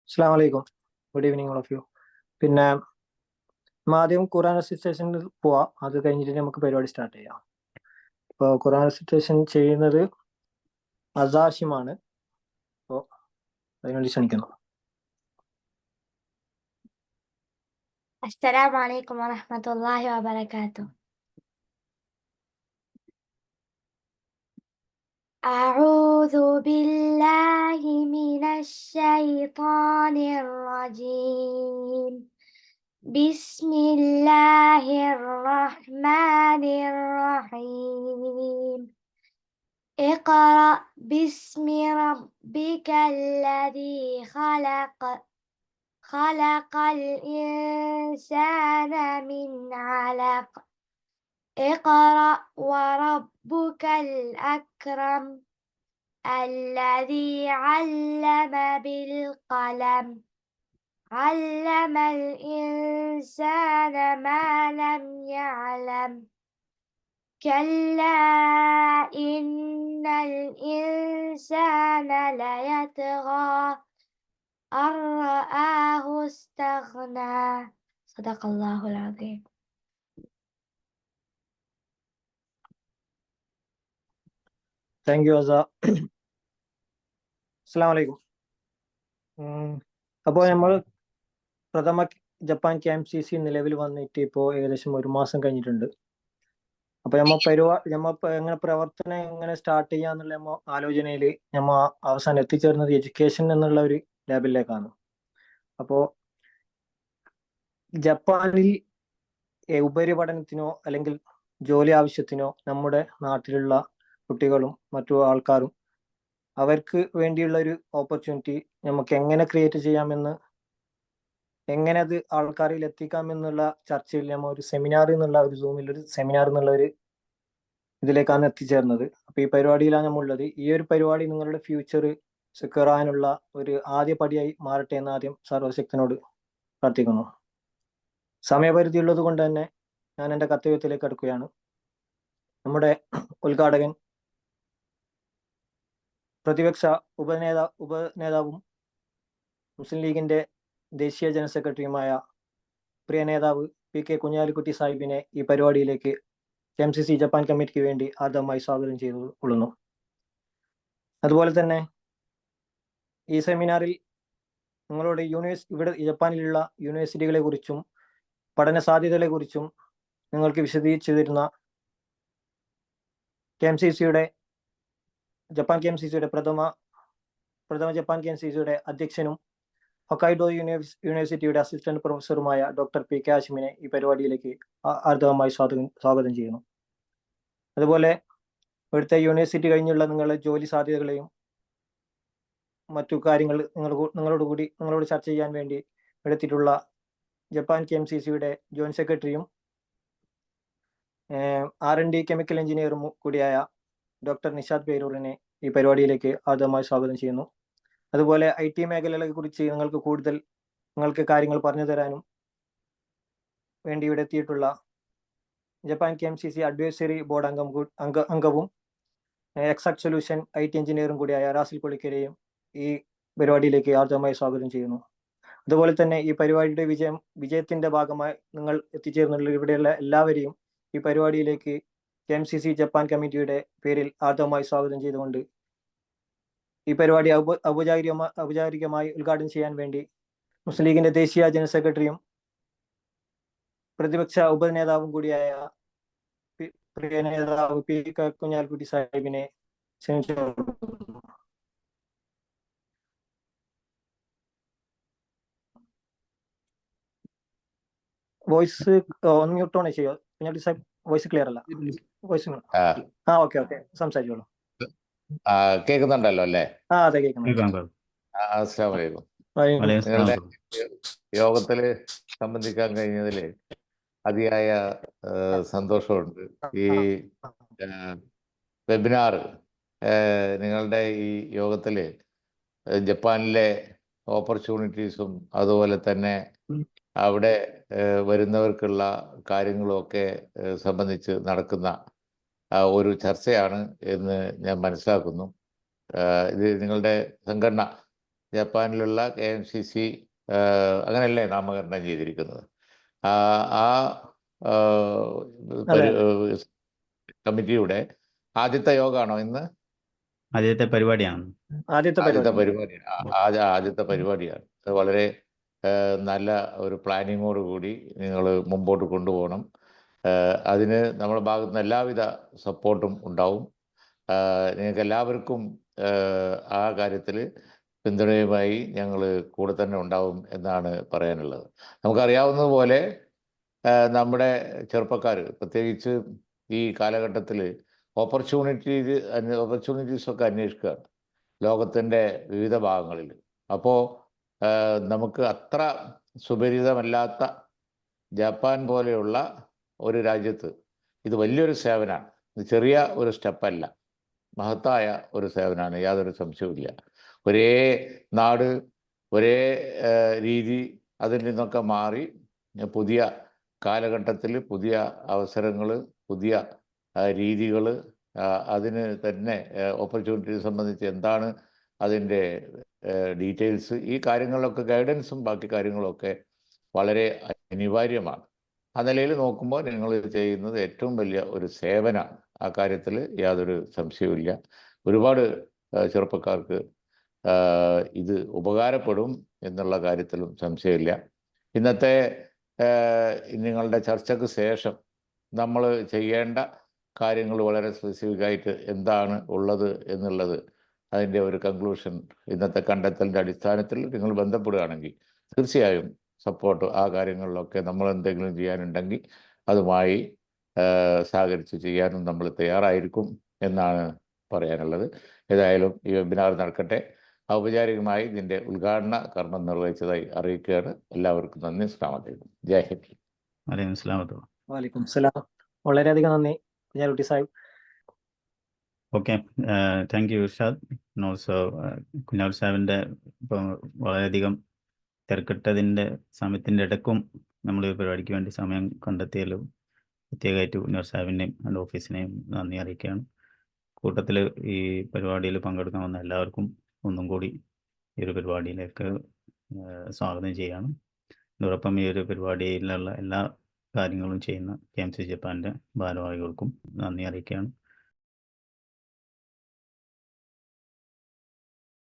അസ്സലാമു അലൈക്കും. Good evening all of you. പിന്നെ ആദ്യം ഖുർആൻ റെസിറ്റേഷനിൽ പോവാം. അത് കഴിഞ്ഞിട്ട് നമുക്ക് പരിപാടി സ്റ്റാർട്ട് ചെയ്യാം. ഇപ്പോൾ ഖുർആൻ റെസിറ്റേഷൻ ചെയ്യുന്നത് അസാഷിമാണ്. അപ്പോൾ അതിനുവേണ്ടി ക്ഷണിക്കുന്നു. السلام عليكم ورحمة الله وبركاته. أعوذ بالله من الشيطان الرجيم. بسم الله الرحمن الرحيم. اقرأ باسم ربك الذي خلق. خلق الإنسان من علق. اقرأ وربك الأكرم الذي علم بالقلم. علم الإنسان ما لم يعلم. كلا إن الإنسان ليطغى أن رآه استغنى. صدق الله العظيم. താങ്ക് യു അസ. അസ്സലാമു അലൈക്കും. അപ്പോൾ നമ്മൾ പ്രഥമ ജപ്പാൻ KMCC നിലവിൽ വന്നിട്ട് ഇപ്പോൾ ഏകദേശം 1 മാസം കഴിഞ്ഞിട്ടുണ്ട്. അപ്പോൾ നമ്മൾ എങ്ങനെ പ്രവർത്തനം എങ്ങനെ സ്റ്റാർട്ട് ചെയ്യാന്നുള്ള ആലോചനയിൽ നമ്മൾ അവസാനം എത്തിച്ചേർന്നത് എഡ്യൂക്കേഷൻ എന്നുള്ള ഒരു ലേബലിലേക്കാണ്. അപ്പോൾ ജപ്പാനിൽ ഉപരിപഠനത്തിനോ അല്ലെങ്കിൽ ജോലി ആവശ്യത്തിനോ നമ്മുടെ നാട്ടിലുള്ള കുട്ടികളും മറ്റു ആൾക്കാരും അവർക്ക് വേണ്ടിയുള്ള ഒരു ഓപ്പർച്യൂണിറ്റി നമുക്ക് എങ്ങനെ ക്രിയേറ്റ് ചെയ്യാമെന്ന്, എങ്ങനെ അത് ആൾക്കാരിൽ എത്തിക്കാമെന്നുള്ള ചർച്ചയിൽ നമ്മൾ ഒരു സെമിനാർ എന്നുള്ള ഒരു സൂമിൽ ഒരു സെമിനാർ എന്നുള്ള ഒരു ഇതിലേക്കാണ് എത്തിച്ചേർന്നത്. അപ്പോൾ ഈ പരിപാടിയിലാണ് നമ്മളുള്ളത്. ഈ ഒരു പരിപാടി നിങ്ങളുടെ ഫ്യൂച്ചർ സെക്യൂർ ആകാനുള്ള ഒരു ആദ്യ പടിയായി മാറട്ടെ എന്ന് ആദ്യം സർവശക്തനോട് പ്രാർത്ഥിക്കുന്നു. സമയപരിധി ഉള്ളത് കൊണ്ട് തന്നെ ഞാൻ എൻ്റെ കർത്തവ്യത്തിലേക്ക് അടുക്കുകയാണ്. നമ്മുടെ ഉദ്ഘാടകൻ പ്രതിപക്ഷ ഉപനേതാവും മുസ്ലിം ലീഗിന്റെ ദേശീയ ജനറൽ സെക്രട്ടറിയുമായ പ്രിയ നേതാവ് PK കുഞ്ഞാലിക്കുട്ടി സാഹിബിനെ ഈ പരിപാടിയിലേക്ക് KMCC ജപ്പാൻ കമ്മിറ്റിക്ക് വേണ്ടി ആദ്യമായി സ്വാഗതം ചെയ്തു കൊള്ളുന്നു. അതുപോലെ തന്നെ ഈ സെമിനാറിൽ നിങ്ങളോട് ഇവിടെ ജപ്പാനിലുള്ള യൂണിവേഴ്സിറ്റികളെ കുറിച്ചും പഠന സാധ്യതകളെ കുറിച്ചും നിങ്ങൾക്ക് വിശദീകരിച്ചു തരുന്ന ജപ്പാൻ KMCCയുടെ പ്രഥമ ജപ്പാൻ KMCCയുടെ അധ്യക്ഷനും ഹൊക്കൈഡോ യൂണിവേഴ്സിറ്റിയുടെ അസിസ്റ്റന്റ് പ്രൊഫസറുമായ ഡോക്ടർ PK ഹാഷിമിനെ ഈ പരിപാടിയിലേക്ക് ആർദ്രമായി സ്വാഗതം ചെയ്യുന്നു. അതുപോലെ ഇവിടുത്തെ യൂണിവേഴ്സിറ്റി കഴിഞ്ഞുള്ള നിങ്ങളുടെ ജോലി സാധ്യതകളെയും മറ്റു കാര്യങ്ങൾ നിങ്ങളോട് ചർച്ച ചെയ്യാൻ വേണ്ടി എടുത്തിട്ടുള്ള ജപ്പാൻ KMCCയുടെ ജോയിന്റ് സെക്രട്ടറിയും R&D കെമിക്കൽ എഞ്ചിനീയറും കൂടിയായ ഡോക്ടർ നിഷാദ് പേരൂറിനെ ഈ പരിപാടിയിലേക്ക് ആദ്യമായി സ്വാഗതം ചെയ്യുന്നു. അതുപോലെ IT മേഖലകളെ കുറിച്ച് നിങ്ങൾക്ക് കാര്യങ്ങൾ പറഞ്ഞു തരാനും വേണ്ടി ഇവിടെ എത്തിയിട്ടുള്ള ജപ്പാൻ KMCC അഡ്വൈസറി ബോർഡ് അംഗവും എക്സാക്ട് സൊല്യൂഷൻ IT എഞ്ചിനീയറും കൂടിയായ റാസിൽ കൊളിക്കരെയും ഈ പരിപാടിയിലേക്ക് ആദ്യമായി സ്വാഗതം ചെയ്യുന്നു. അതുപോലെ തന്നെ ഈ പരിപാടിയുടെ വിജയത്തിന്റെ ഭാഗമായി നിങ്ങൾ എത്തിച്ചേർന്നുള്ള ഇവിടെയുള്ള എല്ലാവരെയും ഈ പരിപാടിയിലേക്ക് KMCC ജപ്പാൻ കമ്മിറ്റിയുടെ പേരിൽ ആദ്യമായി സ്വാഗതം ചെയ്തുകൊണ്ട് ഈ പരിപാടി ഔപചാരികമായി ഉദ്ഘാടനം ചെയ്യാൻ വേണ്ടി മുസ്ലിം ലീഗിന്റെ ദേശീയ ജനറൽ സെക്രട്ടറിയും പ്രതിപക്ഷ ഉപനേതാവും കൂടിയായ പ്രിയ നേതാവ് PK കുഞ്ഞാലിക്കുട്ടി സാഹിബിനെ ക്ഷണിച്ചു. വോയിസ് ഒന്ന് മ്യൂട്ട് ഓൺ ചെയ്യോ കുഞ്ഞാലിക്കുട്ടി സാഹിബ്? വോയിസ് ക്ലിയർ അല്ല. വോയിസ് ഓക്കെ സംസാരിച്ചോളൂ. കേൾക്കുന്നുണ്ടല്ലോ അല്ലേ? അതെ കേൾക്കുന്നുണ്ട്. അസ്സലാമു അലൈക്കും. നിങ്ങളുടെ യോഗത്തിൽ സംബന്ധിക്കാൻ കഴിഞ്ഞതിൽ അതിയായ സന്തോഷമുണ്ട്. ഈ വെബിനാർ നിങ്ങളുടെ ഈ യോഗത്തിൽ ജപ്പാനിലെ ഓപ്പർച്യൂണിറ്റീസും അതുപോലെ തന്നെ അവിടെ വരുന്നവർക്കുള്ള കാര്യങ്ങളുമൊക്കെ സംബന്ധിച്ച് നടക്കുന്ന ഒരു ചർച്ചയാണ് എന്ന് ഞാൻ മനസ്സിലാക്കുന്നു. ഇത് നിങ്ങളുടെ സംഘടന ജപ്പാനിലുള്ള KMCC അങ്ങനെയല്ലേ നാമകരണം ചെയ്തിരിക്കുന്നത്. ആ ആ കമ്മിറ്റിയുടെ ആദ്യത്തെ യോഗമാണോ ഇന്ന്? ആദ്യത്തെ പരിപാടിയാണ്. ആദ്യത്തെ ആദ്യത്തെ പരിപാടി പരിപാടി ആദ്യത്തെ പരിപാടിയാണ്. അത് വളരെ നല്ല ഒരു പ്ലാനിങ്ങോട് കൂടി നിങ്ങൾ മുമ്പോട്ട് കൊണ്ടുപോകണം. അതിന് നമ്മുടെ ഭാഗത്ത് നിന്ന് എല്ലാവിധ സപ്പോർട്ടും ഉണ്ടാവും. നിങ്ങൾക്ക് എല്ലാവർക്കും ആ കാര്യത്തിൽ പിന്തുണയുമായി ഞങ്ങൾ കൂടെ തന്നെ ഉണ്ടാവും എന്നാണ് പറയാനുള്ളത്. നമുക്കറിയാവുന്നതുപോലെ നമ്മുടെ ചെറുപ്പക്കാർ പ്രത്യേകിച്ച് ഈ കാലഘട്ടത്തിൽ ഓപ്പർച്യൂണിറ്റീസൊക്കെ അന്വേഷിക്കുകയാണ് ലോകത്തിൻ്റെ വിവിധ ഭാഗങ്ങളിൽ. അപ്പോൾ നമുക്ക് അത്ര സുപരിചിതമല്ലാത്ത ജപ്പാൻ പോലെയുള്ള ഒരു രാജ്യത്ത് ഇത് വലിയൊരു സേവനമാണ്. ഇത് ചെറിയ ഒരു സ്റ്റെപ്പല്ല, മഹത്തായ ഒരു സേവനമാണ്, യാതൊരു സംശയവുമില്ല. ഒരേ നാട്, ഒരേ രീതി, അതിൽ നിന്നൊക്കെ മാറി പുതിയ കാലഘട്ടത്തിൽ പുതിയ അവസരങ്ങൾ, പുതിയ രീതികൾ, അതിന് തന്നെ ഓപ്പർച്യൂണിറ്റി സംബന്ധിച്ച് എന്താണ് അതിൻ്റെ ഡീറ്റെയിൽസ്, ഈ കാര്യങ്ങളിലൊക്കെ ഗൈഡൻസും ബാക്കി കാര്യങ്ങളൊക്കെ വളരെ അനിവാര്യമാണ്. ആ നിലയിൽ നോക്കുമ്പോൾ നിങ്ങൾ ചെയ്യുന്നത് ഏറ്റവും വലിയ ഒരു സേവനമാണ്. ആ കാര്യത്തിൽ യാതൊരു സംശയവുമില്ല. ഒരുപാട് ചെറുപ്പക്കാർക്ക് ഇത് ഉപകാരപ്പെടും എന്നുള്ള കാര്യത്തിലും സംശയമില്ല. ഇന്നത്തെ നിങ്ങളുടെ ചർച്ചയ്ക്ക് ശേഷം നമ്മൾ ചെയ്യേണ്ട കാര്യങ്ങൾ വളരെ സ്പെസിഫിക്കായിട്ട് എന്താണ് ഉള്ളത് എന്നുള്ളത്, അതിൻ്റെ ഒരു കൺക്ലൂഷൻ ഇന്നത്തെ കണ്ടെത്തലിൻ്റെ അടിസ്ഥാനത്തിൽ നിങ്ങൾ ബന്ധപ്പെടുകയാണെങ്കിൽ തീർച്ചയായും സപ്പോർട്ട് ആ കാര്യങ്ങളിലൊക്കെ നമ്മൾ എന്തെങ്കിലും ചെയ്യാനുണ്ടെങ്കിൽ അതുമായി സഹകരിച്ച് ചെയ്യാനും നമ്മൾ തയ്യാറായിരിക്കും എന്നാണ് പറയാനുള്ളത്. ഏതായാലും ഈ വെബിനാർ നടക്കട്ടെ. ഔപചാരികമായി ഇതിൻ്റെ ഉദ്ഘാടന കർമ്മം നിർവഹിച്ചതായി അറിയിക്കുകയാണ്. എല്ലാവർക്കും നന്ദി. അസ്സലാമു അലൈക്കും. ജയ് ഹിന്ദ്. വലൈക്കും സലാം. വളരെയധികം നന്ദി Kunhalikutty Sahib. Okay, thank you Irshad. Also Kunhal സാഹിബിൻ്റെ ഇപ്പം വളരെയധികം തിരക്കിട്ടതിൻ്റെ സമയത്തിൻ്റെ ഇടയ്ക്കും നമ്മൾ ഈ പരിപാടിക്ക് വേണ്ടി സമയം കണ്ടെത്തിയാലും പ്രത്യേകമായിട്ട് കുഞ്ഞാൽ സാഹിബിനെയും എൻ്റെ ഓഫീസിനെയും നന്ദി അറിയിക്കുകയാണ്. കൂട്ടത്തിൽ ഈ പരിപാടിയിൽ പങ്കെടുക്കാൻ വന്ന എല്ലാവർക്കും ഒന്നും കൂടി ഈ ഒരു പരിപാടിയിലേക്ക് സ്വാഗതം ചെയ്യാണ്. ഇതോടൊപ്പം ഈ ഒരു പരിപാടിയിലുള്ള എല്ലാ കാര്യങ്ങളും ചെയ്യുന്ന KMCC ജപ്പാൻ്റെ ഭാരവാഹികൾക്കും നന്ദി അറിയിക്കുകയാണ്.